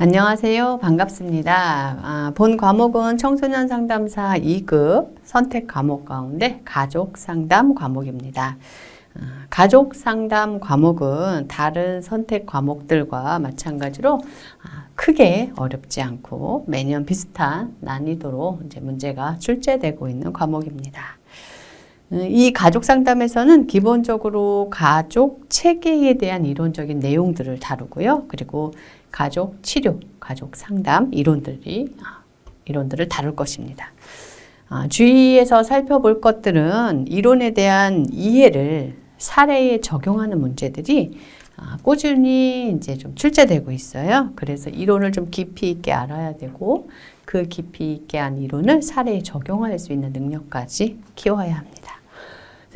안녕하세요. 반갑습니다. 본 과목은 청소년 상담사 2급 선택 과목 가운데 가족 상담 과목입니다. 가족 상담 과목은 다른 선택 과목들과 마찬가지로 크게 어렵지 않고 매년 비슷한 난이도로 이제 문제가 출제되고 있는 과목입니다. 이 가족 상담에서는 기본적으로 가족 체계에 대한 이론적인 내용들을 다루고요. 그리고 가족 치료, 가족 상담 이론들을 다룰 것입니다. 주위에서 살펴볼 것들은 이론에 대한 이해를 사례에 적용하는 문제들이 꾸준히 이제 좀 출제되고 있어요. 그래서 이론을 좀 깊이 있게 알아야 되고 그 깊이 있게 한 이론을 사례에 적용할 수 있는 능력까지 키워야 합니다.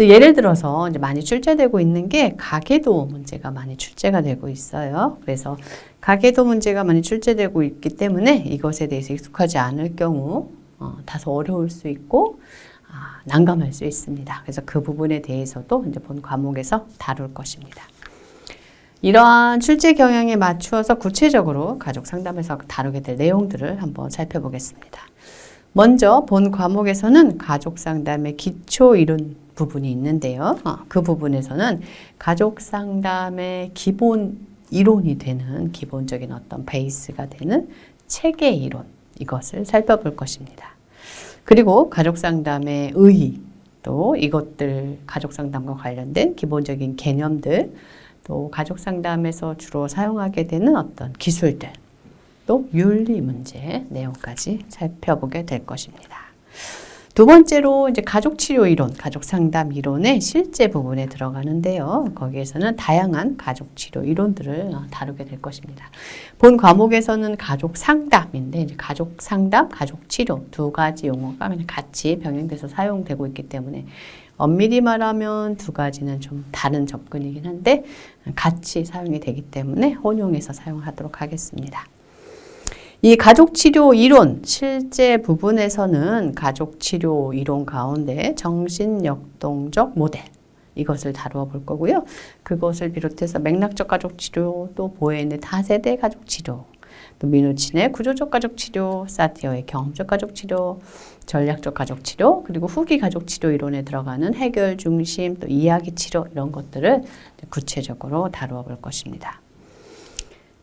예를 들어서 이제 많이 출제되고 있는 게 가계도 문제가 많이 출제가 되고 있어요. 그래서 가계도 문제가 많이 출제되고 있기 때문에 이것에 대해서 익숙하지 않을 경우 다소 어려울 수 있고 난감할 수 있습니다. 그래서 그 부분에 대해서도 이제 본 과목에서 다룰 것입니다. 이러한 출제 경향에 맞추어서 구체적으로 가족 상담에서 다루게 될 내용들을 한번 살펴보겠습니다. 먼저 본 과목에서는 가족 상담의 기초 이론 부분이 있는데요. 그 부분에서는 가족 상담의 기본 이론이 되는 기본적인 어떤 베이스가 되는 체계 이론, 이것을 살펴볼 것입니다. 그리고 가족 상담의 의의, 또 이것들 가족 상담과 관련된 기본적인 개념들, 또 가족 상담에서 주로 사용하게 되는 어떤 기술들, 또 윤리 문제 내용까지 살펴보게 될 것입니다. 두 번째로 이제 가족 치료 이론, 가족 상담 이론의 실제 부분에 들어가는데요. 거기에서는 다양한 가족 치료 이론들을 다루게 될 것입니다. 본 과목에서는 가족 상담인데 이제 가족 상담, 가족 치료 두 가지 용어가 같이 병행돼서 사용되고 있기 때문에 엄밀히 말하면 두 가지는 좀 다른 접근이긴 한데 같이 사용이 되기 때문에 혼용해서 사용하도록 하겠습니다. 이 가족치료 이론 실제 부분에서는 가족치료 이론 가운데 정신역동적 모델 이것을 다루어 볼 거고요. 그것을 비롯해서 맥락적 가족치료, 또 보헤인의 다세대 가족치료, 또 미누친의 구조적 가족치료, 사티어의 경험적 가족치료, 전략적 가족치료, 그리고 후기 가족치료 이론에 들어가는 해결 중심, 또 이야기치료 이런 것들을 구체적으로 다루어 볼 것입니다.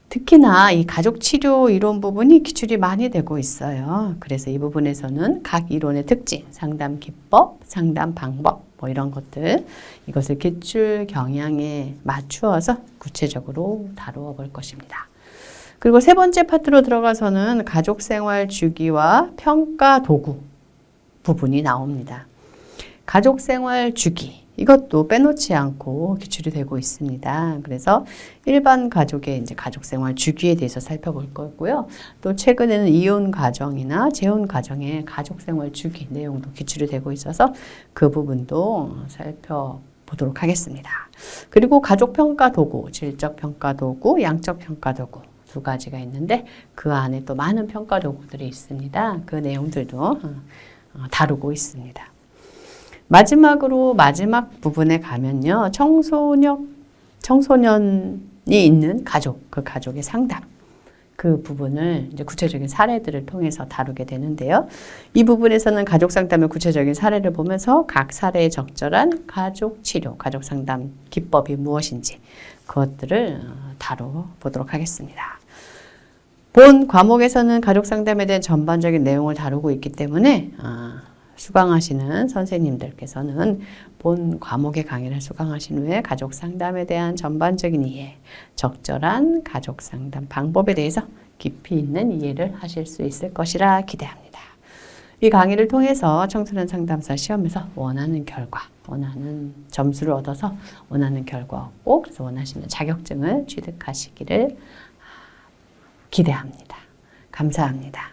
특히나 이 가족치료 이론 부분이 기출이 많이 되고 있어요. 그래서 이 부분에서는 각 이론의 특징, 상담 기법, 상담 방법 뭐 이런 것들 이것을 기출 경향에 맞추어서 구체적으로 다루어 볼 것입니다. 그리고 세 번째 파트로 들어가서는 가족생활 주기와 평가 도구 부분이 나옵니다. 가족생활 주기 이것도 빼놓지 않고 기출이 되고 있습니다. 그래서 일반 가족의 이제 가족생활 주기에 대해서 살펴볼 거고요. 또 최근에는 이혼 가정이나 재혼 가정의 가족생활 주기 내용도 기출이 되고 있어서 그 부분도 살펴보도록 하겠습니다. 그리고 가족평가 도구, 질적 평가 도구, 양적 평가 도구 두 가지가 있는데 그 안에 또 많은 평가 도구들이 있습니다. 그 내용들도 다루고 있습니다. 마지막으로 마지막 부분에 가면요. 청소년이 있는 가족, 그 가족의 상담. 그 부분을 이제 구체적인 사례들을 통해서 다루게 되는데요. 이 부분에서는 가족 상담의 구체적인 사례를 보면서 각 사례에 적절한 가족 치료, 가족 상담 기법이 무엇인지 그것들을 다뤄보도록 하겠습니다. 본 과목에서는 가족 상담에 대한 전반적인 내용을 다루고 있기 때문에 수강하시는 선생님들께서는 본 과목의 강의를 수강하신 후에 가족 상담에 대한 전반적인 이해, 적절한 가족 상담 방법에 대해서 깊이 있는 이해를 하실 수 있을 것이라 기대합니다. 이 강의를 통해서 청소년 상담사 시험에서 원하는 결과, 원하는 점수를 얻어서 원하는 결과 얻고 그래서 원하시는 자격증을 취득하시기를 기대합니다. 감사합니다.